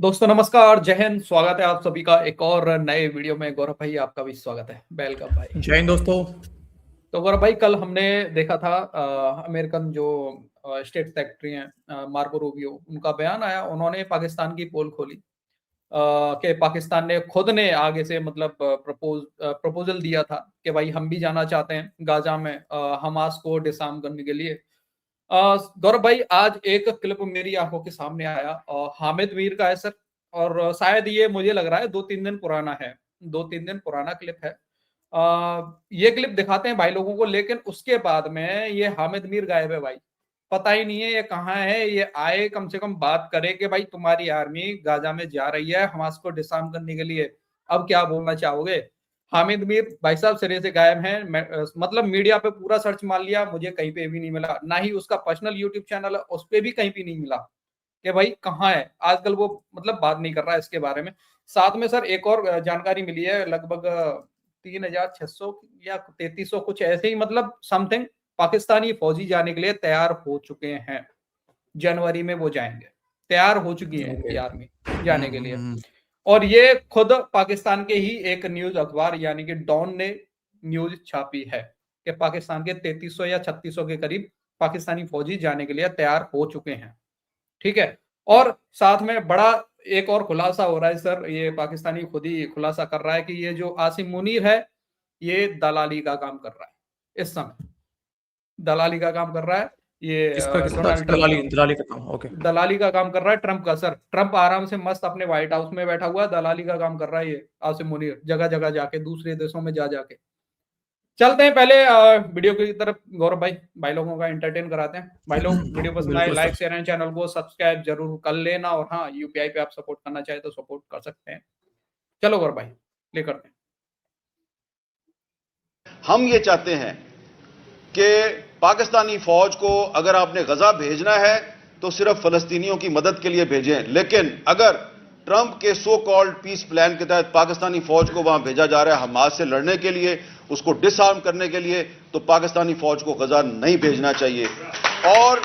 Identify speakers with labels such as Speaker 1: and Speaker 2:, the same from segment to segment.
Speaker 1: दोस्तों नमस्कार, जय हिंद। स्वागत है आप सभी का एक और नए वीडियो में। गौरव भाई आपका भी स्वागत है। वेलकम भाई।
Speaker 2: जय हिंद दोस्तों।
Speaker 1: तो गौरव भाई, कल हमने देखा था अमेरिकन जो स्टेट सेक्रेटरी हैं मार्को रूबियो, उनका बयान आया। उन्होंने पाकिस्तान की पोल खोली कि पाकिस्तान ने खुद ने आगे से मतलब प्रपोजल दिया था कि भाई हम भी जाना चाहते हैं गाजा में हमास को डिसआर्म करने के लिए। गौरव भाई, आज एक क्लिप मेरी आंखों के सामने आया हामिद मीर का है सर। और शायद ये मुझे लग रहा है 2-3 दिन पुराना है। 2-3 दिन पुराना क्लिप है। ये क्लिप दिखाते हैं भाई लोगों को, लेकिन उसके बाद में ये हामिद मीर गायब है भाई। पता ही नहीं है ये कहाँ है। ये आए कम से कम बात करे कि भाई तुम्हारी आर्मी गाजा में जा रही है हमास को डिसआर्म करने के लिए। अब क्या बोलना चाहोगे? हामिद मीर भाई साहब सिरे से गायब हैं। मतलब मीडिया पे पूरा सर्च मार लिया, मुझे कहीं पे भी नहीं मिला। ना ही उसका पर्सनल यूट्यूब चैनल है, उस पे भी कहीं भी नहीं मिला कि भाई कहाँ है आजकल। वो मतलब बात नहीं कर रहा है इसके बारे में। साथ में सर एक और जानकारी मिली है, लगभग 3,600 या 3,300 कुछ ऐसे ही मतलब समथिंग पाकिस्तानी फौजी जाने के लिए तैयार हो चुके हैं। जनवरी में वो जाएंगे। तैयार हो चुकी है
Speaker 2: ओके।
Speaker 1: इनकी आर्मी जाने के लिए।
Speaker 2: हम्म।
Speaker 1: और ये खुद पाकिस्तान के ही एक न्यूज अखबार यानी कि डॉन ने न्यूज छापी है कि पाकिस्तान के 3,300 या 3,600 के करीब पाकिस्तानी फौजी जाने के लिए तैयार हो चुके हैं। ठीक है। और साथ में बड़ा एक और खुलासा हो रहा है सर। ये पाकिस्तानी खुद ही खुलासा कर रहा है कि ये जो आसिम मुनीर है ये दलाली का काम कर रहा है। इस समय दलाली का काम कर रहा है ये
Speaker 2: किसका किसका
Speaker 1: डोनाल्ड ट्रंप
Speaker 2: दलाली
Speaker 1: का।
Speaker 2: दलाली का काम। ओके।
Speaker 1: दलाली का काम कर रहा है ट्रंप का सर। ट्रंप आराम से मस्त अपने व्हाइट हाउस में बैठा हुआ है, दलाली का काम कर रहा है ये आसिम मुनीर, जगह जगह जाके दूसरे देशों में जा जाके। चलते हैं पहले वीडियो की तरफ। गौरव भाई, भाई लोगों का एंटरटेन कराते हैं। भाई लोग वीडियो पसंद आए
Speaker 2: बिल्कुल
Speaker 1: like
Speaker 2: sir.
Speaker 1: Share and channel को सब्सक्राइब जरूर कर लेना। और हाँ, यूपीआई पे आप सपोर्ट करना चाहे तो सपोर्ट कर सकते हैं। चलो गौरव भाई, प्ले करते हैं।
Speaker 3: हम ये चाहते हैं कि पाकिस्तानी फौज को अगर आपने गजा भेजना है तो सिर्फ फलस्तीनियों की मदद के लिए भेजें, लेकिन अगर ट्रंप के सो कॉल्ड पीस प्लान के तहत पाकिस्तानी फौज को वहां भेजा जा रहा है हमास से लड़ने के लिए, उसको डिसआर्म करने के लिए, तो पाकिस्तानी फौज को गजा नहीं भेजना चाहिए। और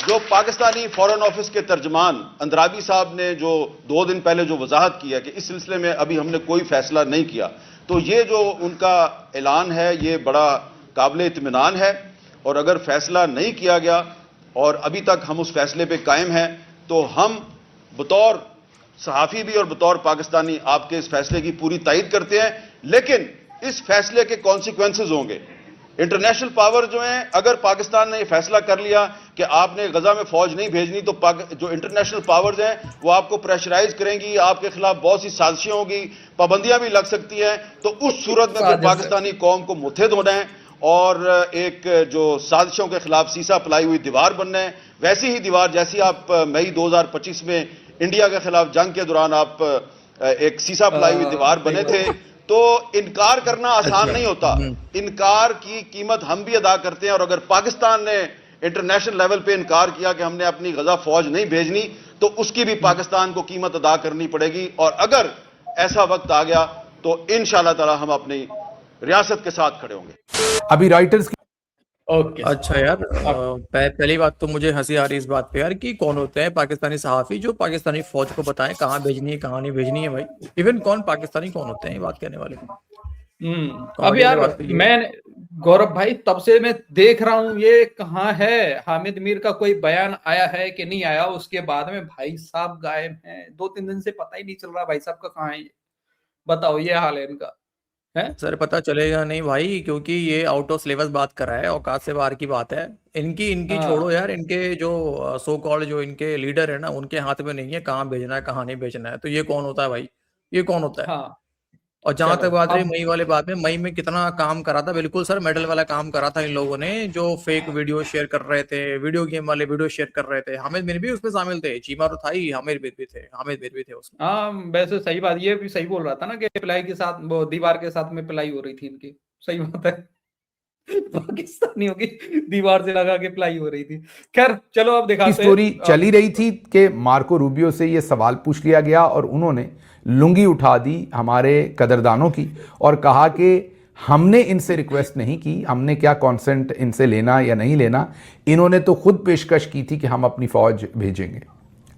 Speaker 3: जो पाकिस्तानी फॉरेन ऑफिस के तर्जमान अंद्राबी साहब ने जो 2 दिन पहले जो वजाहत की है कि इस सिलसिले में अभी हमने कोई फैसला नहीं किया, तो ये जो उनका ऐलान है ये बड़ा काबिल इत्मीनान है। और अगर फैसला नहीं किया गया और अभी तक हम उस फैसले पे कायम हैं, तो हम बतौर सहाफ़ी भी और बतौर पाकिस्तानी आपके इस फैसले की पूरी तायद करते हैं। लेकिन इस फैसले के कॉन्सिक्वेंसेज होंगे। इंटरनेशनल पावर जो हैं, अगर पाकिस्तान ने यह फैसला कर लिया कि आपने गजा में फौज नहीं भेजनी, तो जो इंटरनेशनल पावर्स हैं वो आपको प्रेशराइज करेंगी, आपके खिलाफ बहुत सी साजिशें होगी, पाबंदियां भी लग सकती हैं। तो उस सूरत में फिर पाकिस्तानी कौम को मुत्तहिद होना है और एक जो साजिशों के खिलाफ सीसा पलाई हुई दीवार बनना है। वैसी ही दीवार जैसी आप मई 2025 में इंडिया के खिलाफ जंग के दौरान आप एक सीसा पलाई हुई दीवार बने थे। तो इनकार करना आसान नहीं होता। इनकार की कीमत हम भी अदा करते हैं। और अगर पाकिस्तान ने इंटरनेशनल लेवल पे इनकार किया कि हमने अपनी गजा फौज नहीं भेजनी, तो उसकी भी पाकिस्तान को कीमत अदा करनी पड़ेगी। और अगर ऐसा वक्त आ गया तो इंशाअल्लाह ताला हम अपनी रियासत के साथ खड़े होंगे।
Speaker 4: अभी रॉयटर्स की
Speaker 1: ओके
Speaker 2: अच्छा यार, पहली बात तो मुझे हंसी आ रही इस बात पे यार कि कौन होते हैं पाकिस्तानी सहाफी जो पाकिस्तानी फौज को बताएं कहाँ भेजनी है कहाँ नहीं भेजनी है। भाई इवन कौन पाकिस्तानी कौन होते हैं ये बात कहने वाले।
Speaker 1: अब
Speaker 2: कॉमेडी वाली
Speaker 1: यार
Speaker 2: बात तो ये है।
Speaker 1: मैं गौरव भाई तब से मैं देख रहा हूं ये कहाँ है। हामिद मीर का कोई बयान आया है कि नहीं आया? उसके बाद में भाई साहब गायब हैं। 2-3 दिन से पता ही नहीं चल रहा भाई साहब का कहाँ है ये। बताओ, ये हाल है इनका है।
Speaker 2: सर पता चलेगा नहीं भाई, क्योंकि ये आउट ऑफ सिलेबस बात कर रहा है, औकात से बाहर की बात है। इनकी इनकी छोड़ो
Speaker 1: हाँ
Speaker 2: यार, इनके जो सो कॉल्ड जो इनके लीडर है ना, उनके हाथ में नहीं है कहाँ भेजना है कहाँ नहीं भेजना है। तो ये कौन होता है भाई? ये कौन होता है?
Speaker 1: हाँ।
Speaker 2: और जहां
Speaker 1: चलो
Speaker 2: तक बात रही
Speaker 1: अब
Speaker 2: मई वाले बात में, मई में कितना काम करा था। बिल्कुल सर, मेडल वाला काम करा था इन लोगों ने, जो फेक वीडियो शेयर कर रहे थे, वीडियो गेम वाले वीडियो शेयर कर रहे थे। हामिद मीर भी उसमें शामिल थे, चीमा तो था ही, हामिद मीर भी थे उसमें।
Speaker 1: हाँ, वैसे सही बात, ये भी सही बोल रहा था ना कि पिलाई के साथ वो दीवार के साथ में पिलाई हो रही थी इनकी। सही बात है। पाकिस्तानियों की दीवार से लगा के पिलाई हो रही थी। खैर चलो अब
Speaker 4: की
Speaker 1: दिखाते हैं
Speaker 4: स्टोरी चली रही थी कि मार्को रूबियो से ये सवाल पूछ लिया गया और उन्होंने लुंगी उठा दी हमारे कदरदानों की और कहा कि हमने इनसे रिक्वेस्ट नहीं की, हमने क्या कॉन्सेंट इनसे लेना या नहीं लेना, इन्होंने तो खुद पेशकश की थी कि हम अपनी फौज भेजेंगे।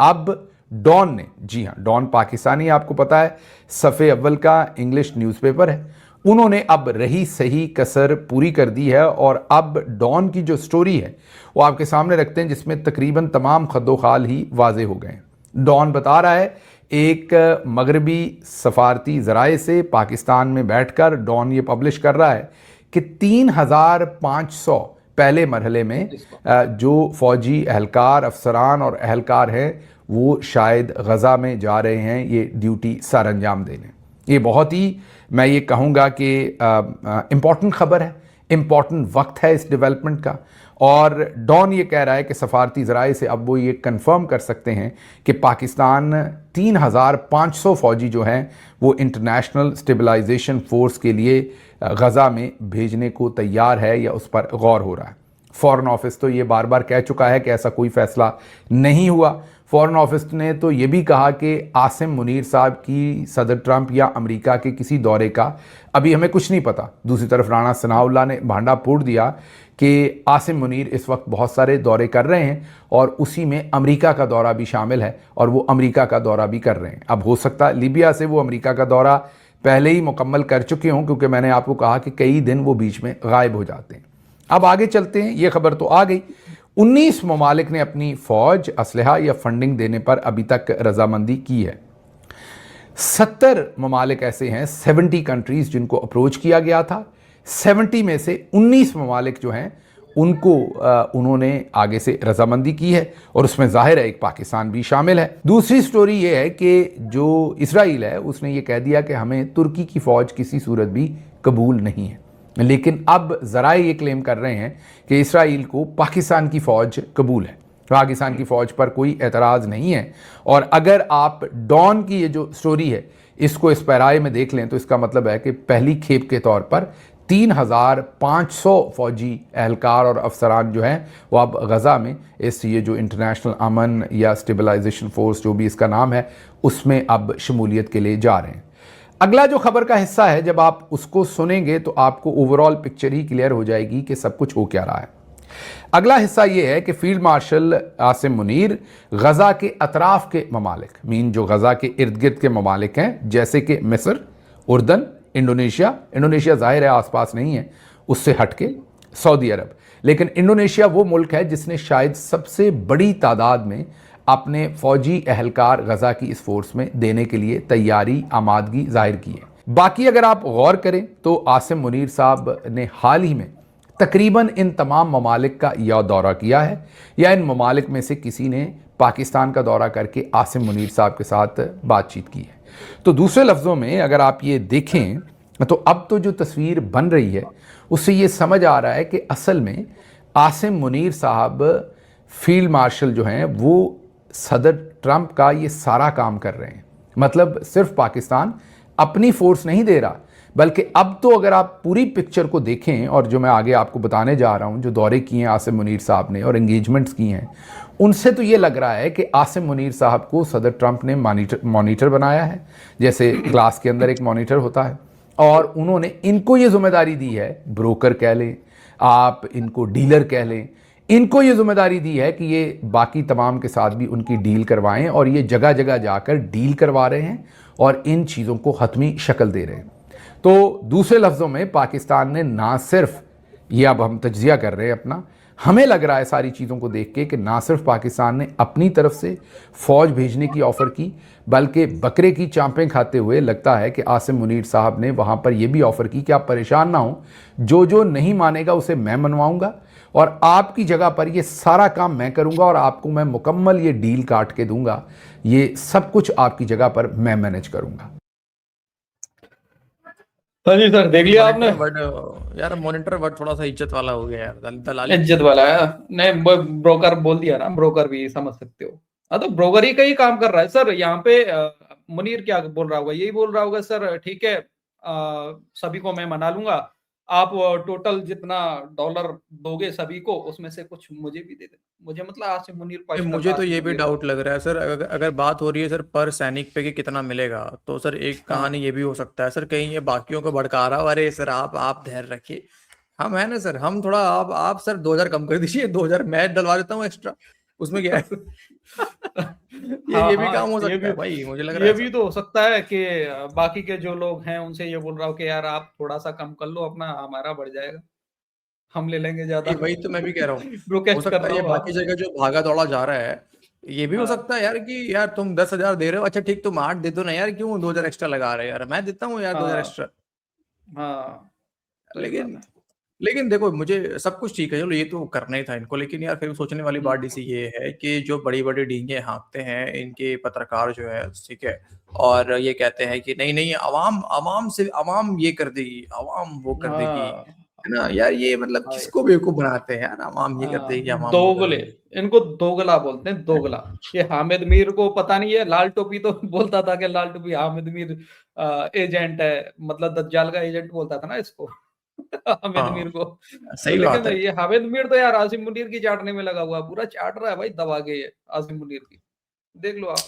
Speaker 4: अब डॉन ने, जी हाँ, डॉन पाकिस्तानी आपको पता है सफ़े अव्वल का इंग्लिश न्यूज़पेपर है, उन्होंने अब रही सही कसर पूरी कर दी है और अब डॉन की जो स्टोरी है वो आपके सामने रखते हैं, जिसमें तकरीबन तमाम खद्दोखाल ही वाजे हो गए हैं। डॉन बता रहा है, एक मगरबी सफारती ज़राए से पाकिस्तान में बैठकर डॉन ये पब्लिश कर रहा है कि 3500 पहले मरहले में जो फ़ौजी एहलकार, अफसरान और एहलकार हैं वो शायद गज़ा में जा रहे हैं ये ड्यूटी सर अंजाम देने। ये बहुत ही, मैं ये कहूँगा कि इम्पॉर्टेंट ख़बर है, इम्पॉर्टेंट वक्त है इस डेवलपमेंट का। और डॉन ये कह रहा है कि सफारती ज़राए से अब वो ये कंफर्म कर सकते हैं कि पाकिस्तान 3500 फ़ौजी जो हैं वो इंटरनेशनल स्टेबलाइजेशन फ़ोर्स के लिए गज़ा में भेजने को तैयार है या उस पर गौर हो रहा है। फ़ॉरेन ऑफिस तो ये बार बार कह चुका है कि ऐसा कोई फ़ैसला नहीं हुआ। फ़ॉरेन ऑफिस ने तो ये भी कहा कि आसिम मुनीर साहब की सदर ट्रंप या अमेरिका के किसी दौरे का अभी हमें कुछ नहीं पता। दूसरी तरफ राणा सनाउल्लाह ने भांडा फोड़ दिया कि आसिम मुनीर इस वक्त बहुत सारे दौरे कर रहे हैं और उसी में अमेरिका का दौरा भी शामिल है और वो अमेरिका का दौरा भी कर रहे हैं। अब हो सकता है लीबिया से वो अमेरिका का दौरा पहले ही मुकम्मल कर चुके हों, क्योंकि मैंने आपको कहा कि कई दिन वो बीच में गायब हो जाते हैं। अब आगे चलते हैं, ये खबर तो आ गई। 19 ममालिक ने अपनी फ़ौज, असलहा या फंडिंग देने पर अभी तक रजामंदी की है। 70 ममालिक ऐसे हैं, 70 कंट्रीज़ जिनको अप्रोच किया गया था। 70 में से 19 ममालिक जो हैं उनको उन्होंने आगे से रजामंदी की है और उसमें जाहिर है एक पाकिस्तान भी शामिल है। दूसरी स्टोरी ये है कि जो इसराइल है उसने ये कह दिया कि हमें तुर्की की फ़ौज किसी सूरत भी कबूल नहीं है, लेकिन अब ज़राए ये क्लेम कर रहे हैं कि इसराइल को पाकिस्तान की फ़ौज कबूल है, पाकिस्तान की फ़ौज पर कोई एतराज़ नहीं है। और अगर आप डॉन की ये जो स्टोरी है इसको इस पैराए में देख लें तो इसका मतलब है कि पहली खेप के तौर पर 3500 फ़ौजी एहलकार और अफसरान जो हैं वो अब गज़ा में इस ये जो इंटरनेशनल अमन या स्टेबलाइजेशन फ़ोर्स जो भी इसका नाम है उसमें अब शमूलियत के लिए जा रहे हैं। अगला जो खबर का हिस्सा है, जब आप उसको सुनेंगे तो आपको ओवरऑल पिक्चर ही क्लियर हो जाएगी कि सब कुछ हो क्या रहा है। अगला हिस्सा ये है कि फील्ड मार्शल आसिम मुनीर गज़ा के अतराफ़ के ममालिक, मीन जो गज़ा के इर्द गिर्द के ममालिक हैं, जैसे कि मिस्र, उर्दन, इंडोनेशिया ज़ाहिर है आसपास नहीं है, उससे हटके सऊदी अरब, लेकिन इंडोनेशिया वो मुल्क है जिसने शायद सबसे बड़ी तादाद में अपने फ़ौजी एहलकार गज़ा की इस फोर्स में देने के लिए तैयारी, आमादगी जाहिर की है। बाकी अगर आप गौर करें तो आसिम मुनीर साहब ने हाल ही में तकरीबन इन तमाम ममालिक का या दौरा किया है या इन ममालिक में से किसी ने पाकिस्तान का दौरा करके आसिम मुनीर साहब के साथ बातचीत की है। तो दूसरे लफ्ज़ों में अगर आप ये देखें तो अब तो जो तस्वीर बन रही है उससे ये समझ आ रहा है कि असल में आसिम मुनीर साहब फील्ड मार्शल जो हैं वो सदर ट्रंप का ये सारा काम कर रहे हैं। मतलब सिर्फ पाकिस्तान अपनी फोर्स नहीं दे रहा, बल्कि अब तो अगर आप पूरी पिक्चर को देखें और जो मैं आगे आपको बताने जा रहा हूं, जो दौरे किए हैं आसिम मुनीर साहब ने और एंगेजमेंट्स की हैं, उनसे तो ये लग रहा है कि आसिम मुनीर साहब को सदर ट्रंप ने मॉनिटर बनाया है, जैसे क्लास के अंदर एक मॉनिटर होता है, और उन्होंने इनको ये जिम्मेदारी दी है, ब्रोकर कह लें आप, इनको डीलर कह लें, इनको ये जिम्मेदारी दी है कि ये बाकी तमाम के साथ भी उनकी डील करवाएं और ये जगह जगह जाकर डील करवा रहे हैं और इन चीज़ों को हतमी शक्ल दे रहे हैं। तो दूसरे लफ्ज़ों में पाकिस्तान ने ना सिर्फ, ये अब हम तज्जिया कर रहे हैं अपना, हमें लग रहा है सारी चीज़ों को देख के कि ना सिर्फ पाकिस्तान ने अपनी तरफ से फ़ौज भेजने की ऑफ़र की, बल्कि बकरे की चांपें खाते हुए लगता है कि आसिम मुनीर साहब ने वहाँ पर यह भी ऑफ़र की कि आप परेशान ना हो, जो नहीं मानेगा उसे मैं मनवाऊँगा और आपकी जगह पर ये सारा काम मैं करूँगा और आपको मैं मुकम्मल ये डील काट के दूँगा, ये सब कुछ आपकी जगह पर मैं मैनेज करूँगा।
Speaker 1: हाँ जी सर, देख लिया आपने।
Speaker 2: यार मॉनिटर वर्ड थोड़ा सा इज्जत वाला हो गया यार, दलाली
Speaker 1: इज्जत वाला है। नहीं, ब्रोकर बोल दिया ना, ब्रोकर भी समझ सकते हो। हाँ, तो ब्रोकर ही का ही काम कर रहा है सर। यहाँ पे मुनीर क्या बोल रहा होगा, यही बोल रहा होगा सर ठीक है, सभी को मैं मना लूंगा, आप टोटल जितना डॉलर दोगे सभी को उसमें से कुछ मुझे भी दे देना। मुझे मतलब आसिम मुनीर को
Speaker 2: मुझे तो ये भी डाउट लग रहा है सर, अगर बात हो रही है सर पर सैनिक पे कि कितना मिलेगा, तो सर एक कहानी ये भी हो सकता है सर कहीं ये बाकियों को भड़का रहा हो, अरे सर आप धैर्य रखिए, हम है ना सर, हम थोड़ा आप सर 2000 कम कर दीजिए, 2000 मैं डलवा देता हूँ एक्स्ट्रा, उसमें क्या है?
Speaker 1: हाँ
Speaker 2: ये भी
Speaker 1: हाँ,
Speaker 2: काम हो
Speaker 1: ये
Speaker 2: सकता
Speaker 1: भी
Speaker 2: है भाई, मुझे लग रहा है
Speaker 1: ये
Speaker 2: ऐसा।
Speaker 1: भी तो हो सकता है कि बाकी के जो लोग हैं उनसे ये बोल रहा हो कि यार आप थोड़ा सा कम कर लो अपना, हमारा बढ़ जाएगा, हम ले लेंगे ज्यादा।
Speaker 2: वही तो मैं भी कह रहा हूँ। हो
Speaker 1: प्रोटेस्ट कर
Speaker 2: सकता है
Speaker 1: रहा
Speaker 2: ये
Speaker 1: हो
Speaker 2: बाकी
Speaker 1: आप।
Speaker 2: जगह जो भागा दौड़ा जा रहा है, ये भी हो
Speaker 1: हाँ
Speaker 2: सकता है यार कि यार तुम 10,000 दे रहे हो, अच्छा ठीक तुम 8 दे दो ना यार, क्यों 2,000 एक्स्ट्रा लगा रहे हो यार, मैं देता हूँ यार 2,000
Speaker 1: हाँ
Speaker 2: एक्स्ट्रा।
Speaker 1: हाँ, सही बात
Speaker 2: लेकिन
Speaker 1: है।
Speaker 2: लेकिन देखो मुझे सब कुछ ठीक है, चलो ये तो करना ही था इनको, लेकिन यार फिर सोचने वाली बात इसी ये है कि जो बड़ी बड़ी डींगे हाँकते हैं इनके पत्रकार जो है, ठीक है, और ये कहते हैं कि नहीं नहीं अवाम अवाम से अवाम ये कर देगी, अवाम वो कर देगी,
Speaker 1: हाँ
Speaker 2: है ना यार, ये मतलब
Speaker 1: हाँ,
Speaker 2: किसको बेवकूफ बनाते हैं यार, अवाम ये कर देगी अवाम वो कर
Speaker 1: दोगले,
Speaker 2: देगी।
Speaker 1: इनको दोगला बोलते हैं, दोगला। ये हामिद मीर को पता नहीं है, लाल टोपी तो बोलता था कि लाल टोपी हामिद मीर एजेंट है, मतलब दज्जाल का एजेंट बोलता था ना इसको। हामिद मीर
Speaker 2: हाँ
Speaker 1: को। तो
Speaker 2: सही बात
Speaker 1: लेकिन
Speaker 2: है।
Speaker 1: ये हामिद मीर तो यार आसिम मुनीर की चाटने में लगा हुआ है, पूरा चाट रहा है भाई दबा के ये आसिम मुनीर की, देख लो आप।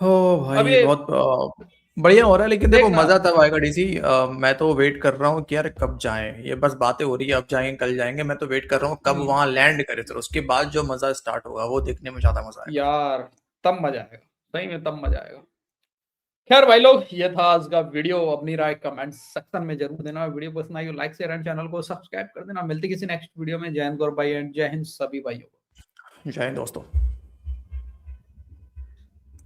Speaker 2: हो
Speaker 1: अब
Speaker 2: भाई
Speaker 1: ये
Speaker 2: बहुत बढ़िया हो रहा है, लेकिन देखो
Speaker 1: देखना,
Speaker 2: मजा तब आएगा डीसी। मैं तो वेट कर रहा हूँ कि यार कब जाएं, ये बस बातें हो रही है अब जाएंगे कल जाएंगे, मैं तो वेट कर रहा हूँ कब वहां लैंड करे, फिर उसके बाद जो मजा स्टार्ट होगा वो देखने में ज्यादा मजा आएगा।
Speaker 1: यार तब मजा आएगा, सही में तब मजा आएगा। खैर भाई लोग, ये था आज का वीडियो, अपनी राय कमेंट सेक्शन में जरूर देना, वीडियो पसंद आई हो लाइक शेयर एंड चैनल को सब्सक्राइब कर देना। मिलती किसी नेक्स्ट वीडियो में। जय हिंद गौरव भाई एंड जय हिंद सभी भाइयों को।
Speaker 2: जय हिंद दोस्तों।